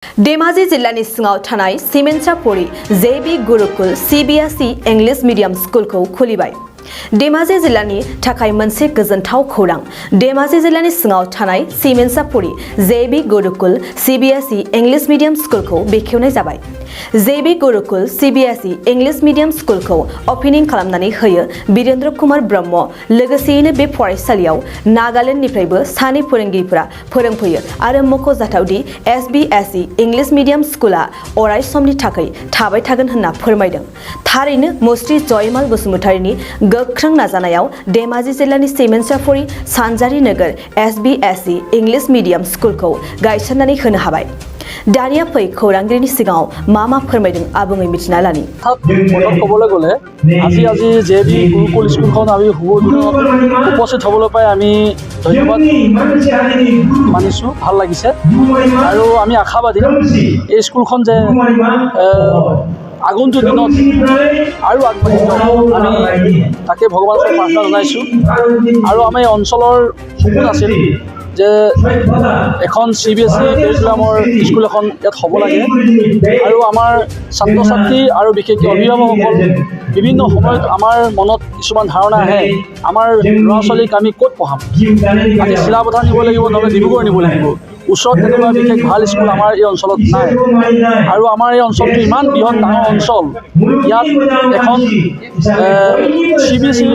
धेमाजि जिल्लानि सिङाव थानाय सिमेन्सापुरि JB Gurukul CBSE English medium स्कुलखौ खुलिबाय। धेमाजि जिल्लानि थाखाय मोनसे गोजोनथाव खौरां। धेमाजि जिल्लानि सिङाव थानाय सिमेन्सापुरि JB Gurukul CBSE English medium स्कुलखौ बेखेवनाय जाबाय। JB Gurukul CBSE English medium स्कुलखौ ओपनिं खालामनानै होयो वीरेन्द्र कुमार ब्रह्म। लोगोसेयैनो बे फरायसालियाव नागालेन्डनिफ्रायबो सानै फोरोंगिरिफोरा फोरोंफैयो आरो मख'जाथावदि SBSE इंलिश मीडियम स्कुला अराय समनि थाखाय थाबाय थागोन होनना फोरमायदों। थारैनो मुस्रि जयमाल बसुमतारीनि गोख्रों नाजानायाव धेमाजि जिल्लानि सिमेन्सापुरि सानजारि नोगोर SBSE इंलिश मीडियम स्कुलखौ गायसननानै होनो हाबाय। दानिया फै खौरांगिरिनि सिगाङाव मा फोरमायदों आबुङै मिथिना लानि। ক'বলৈ গ'লে আজি JB গুৰুকুল স্কুলখন আমি উপস্থিত হ'বলৈ পাই আমি ধন্যবাদ মানিছোঁ, ভাল লাগিছে আৰু আমি আশাবাদী এই স্কুলখন যে আগন্তুক দিনত আৰু আগবাঢ়ি যাওক আমি তাকে ভগৱানৰ ওচৰত প্ৰাৰ্থনা জনাইছোঁ। আৰু আমাৰ এই অঞ্চলৰ সপোন আছিল যে এখন CBSE কাৰিকুলামৰ স্কুল এখন ইয়াত হ'ব লাগে আৰু আমাৰ ছাত্ৰ ছাত্ৰী আৰু বিশেষকৈ অভিভাৱকসকল বিভিন্ন সময়ত আমাৰ মনত কিছুমান ধাৰণা আহে, আমাৰ ল'ৰা ছোৱালীক আমি ক'ত পঢ়াম, আজি চিলাপথাৰ নিব লাগিব, নহ'লে ডিব্ৰুগড় নিব লাগিব। ওচৰত তেনেকুৱা বিশেষ ভাল স্কুল আমাৰ এই অঞ্চলত নাই আৰু আমাৰ এই অঞ্চলটো ইমান বৃহৎ ডাঙৰ অঞ্চল, ইয়াত এখন CBSE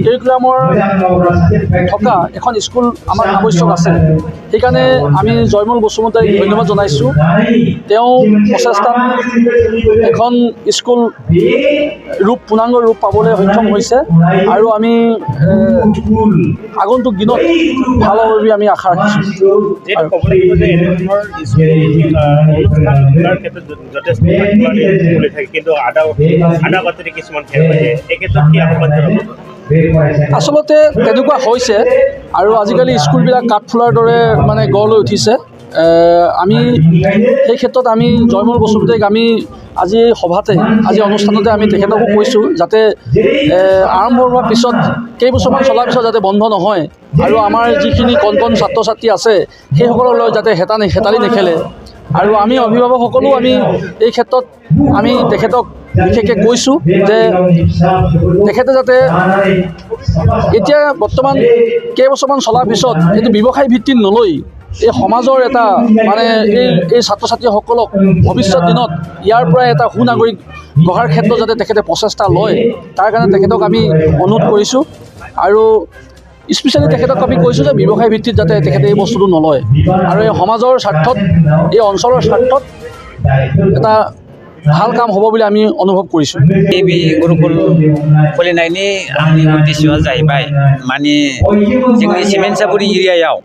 কাৰিকুলামৰ থকা এখন স্কুল আমাৰ আৱশ্যক আছে। সেইকাৰণে আমি জয়মল বসুমতাৰীক ধন্যবাদ জনাইছোঁ। তেওঁ প্ৰচেষ্টাত এখন স্কুল পূৰ্ণাংগ ৰূপ পাবলৈ সক্ষম হৈছে আৰু আমি আগন্তুক দিনত ভাল হ'ব বুলি আমি আশা ৰাখিছোঁ। আচলতে তেনেকুৱা হৈছে আৰু আজিকালি স্কুলবিলাক কাঠফুলাৰ দৰে মানে গঢ় লৈ উঠিছে। আমি সেই ক্ষেত্ৰত আমি জয়মল বসুমতাৰীক আমি আজি সভাতে আজি অনুষ্ঠানতে আমি তেখেতকো কৈছোঁ যাতে আৰম্ভ হোৱাৰ পিছত কেইবছৰমান চলাৰ পিছত যাতে বন্ধ নহয় আৰু আমাৰ যিখিনি কণ ছাত্ৰ ছাত্ৰী আছে সেইসকললৈ যাতে হেতালি নেখেলে। আৰু আমি অভিভাৱকসকলেও আমি এই ক্ষেত্ৰত আমি তেখেতক বিশেষকৈ কৈছোঁ যে তেখেতে যাতে এতিয়া বৰ্তমান কেইবছৰমান চলাৰ পিছত এইটো ব্যৱসায় ভিত্তিত নলৈ এই সমাজৰ এটা মানে এই ছাত্ৰ ছাত্ৰীসকলক ভৱিষ্যত দিনত ইয়াৰ পৰা এটা সুনাগৰিক গঢ়াৰ ক্ষেত্ৰত যাতে তেখেতে প্ৰচেষ্টা লয়, তাৰ কাৰণে তেখেতক আমি অনুৰোধ কৰিছোঁ। আৰু স্পেচিয়েলি তেখেতক আমি কৈছোঁ যে ব্যৱসায় ভিত্তিত যাতে তেখেতে এই বস্তুটো নলয় আৰু এই সমাজৰ স্বাৰ্থত এই অঞ্চলৰ স্বাৰ্থত এটা ভাল কাম হ'ব বুলি আমি অনুভৱ কৰিছোঁ। JB गुरुकुल खुलिनायनि आंनि उद्देश्यआ जाहैबाय माने जोंनि सिमेन्सापुरि एरियायाव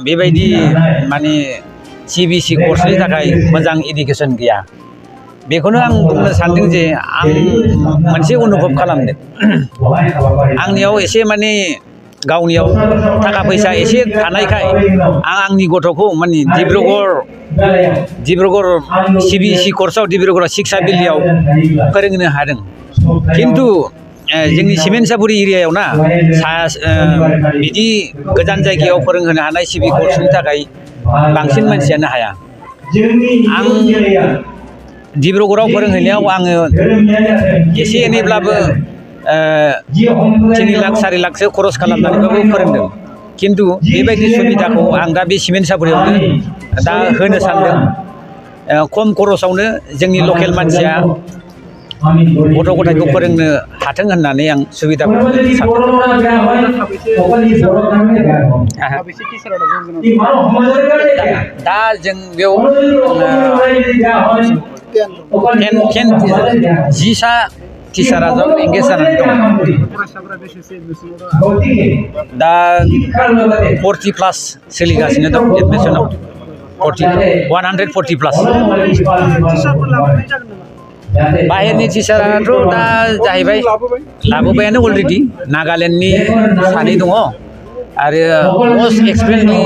बेबायदि माने CBSE कर्सनि थाखाय मोजां एडुकेसन गैया। बेखौनो आं बुंनो सानदों जे आं मोनसे अनुभब खालामदों। आंनियाव एसे माने गावनियाव थाखा फैसा एसे थानायखाय आंनि गथ'खौ माने डिब्रुगड़ CBSE कर्सआव डिब्रुगड़ शिक्षा बिलियाव फोरोंनो हादों। खिन्थु जोंनि सिमेन्सापुरि एरियायाव ना बिदि गोजान जायगायाव फोरोंहोनो हानाय CBSE कर्सनि थाखाय बांसिन मानसियानो हाया। आं डिब्रुगड़आव फोरोंहैनायाव आङो एसे एनैब्लाबो 3 लाख 4 लाखसो खरस खालामनानैबाबो फोरोंदों। खिन्थु बेबायदि सुबिदाखौ आं दा बे सिमेन्सापुरियावनो दा होनो सानदों। खम खरसावनो जोंनि लकेल मानसिया गथ' गथायखौ फोरोंनो हाथों होननानै आं सुबिदाखौ दा जों बेयाव 10सा टिचारा जों एंगेज जानानै दं। दा 40+ सोलिगासिनो दं एडमिसनाव 140+। बाहेरनि टिचाराथ' दा जाहैबाय लाबोबायानो अलरेडि नागालेण्डनि सानै दङ आरो मस्ट एक्सपिरियेन्सनि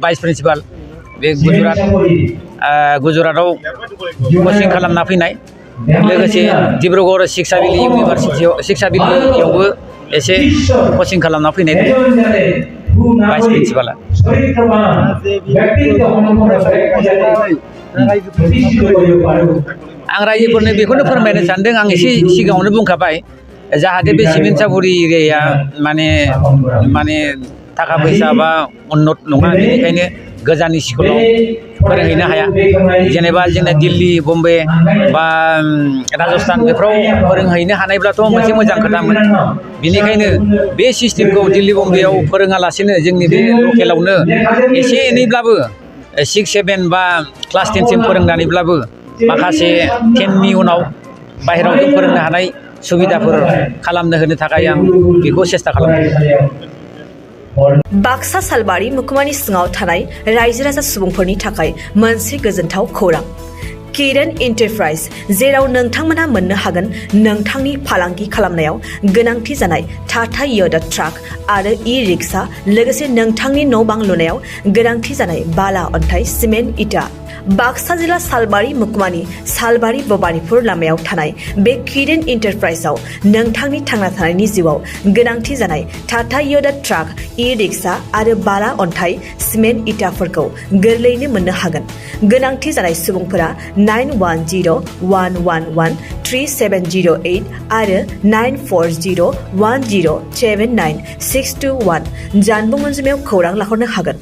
भाइस प्रिन्सिपाल बे गुजरातआव कचिं खालामना फैनाय। लोगोसे डिब्रुगड़ शिक्षा बिलियावबो एसे कचिं खालामना फैनाय भाइस प्रिन्सिपाला। आं रायजोफोरनो बेखौनो फोरमायनो सानदों आं एसे सिगाङावनो बुंखाबाय जाहाथे बे सिमेन्ट सापरि एरियाया माने थाखा फैसा बा उन्नत नङा बेनिखायनो गोजाननि स्कुलाव फोरोंहैनो हाया जेनेबा जोंना दिल्ली बम्बे बा राजस्थान बेफोराव फोरोंहैनो हानायब्लाथ' मोनसे मोजां खोथामोन बेनिखायनो बे सिस्टेमखौ दिल्ली बम्बेयाव फोरोङालासिनो जोंनि बे लकेलावनो एसे एनैब्लाबो 6, 7 बा क्लास 10 सिम फोरोंनानैब्लाबो माखासे 10नि उनाव बाहेरायाव जों फोरोंनो हानाय सुबिदाफोर खालामनो होनो थाखाय आं बेखौ सेस्था खालामदों। बाक्सा सालबारि मुखुमानि सिङाव थानाय रायजो राजा सुबुंफोरनि थाखाय मोनसे गोजोनथाव खौरां किरण एन्टारप्राइज जेराव नोंथांमोना मोननो हागोन नोंथांनि फालांगि खालामनायाव गोनांथि जानाय टाटा य'दा ट्राक आरो ई-रिक्शा लोगोसे नोंथांनि न' बां लुनायाव गोनांथि जानाय बाला अन्थाइ सिमेन्ट इटा बाक्सा जिल्ला सालबारि मुखुमानि सालबारि भबानिपुर लामायाव थानाय बे किरण एन्टारप्राइजआव नोंथांनि थांना थानायनि जिउआव गोनांथि जानाय टाटा य'दा ट्राक ई-रिक्शा आरो बाला अन्थाइ सिमेन्ट इटाफोरखौ गोरलैयैनो मोननो हागोन गोनांथि जानाय सुबुंफोरा 9101113708 आरो 9401079621 जानबुं अनजिमायाव खौरां लाहरनो हागोन।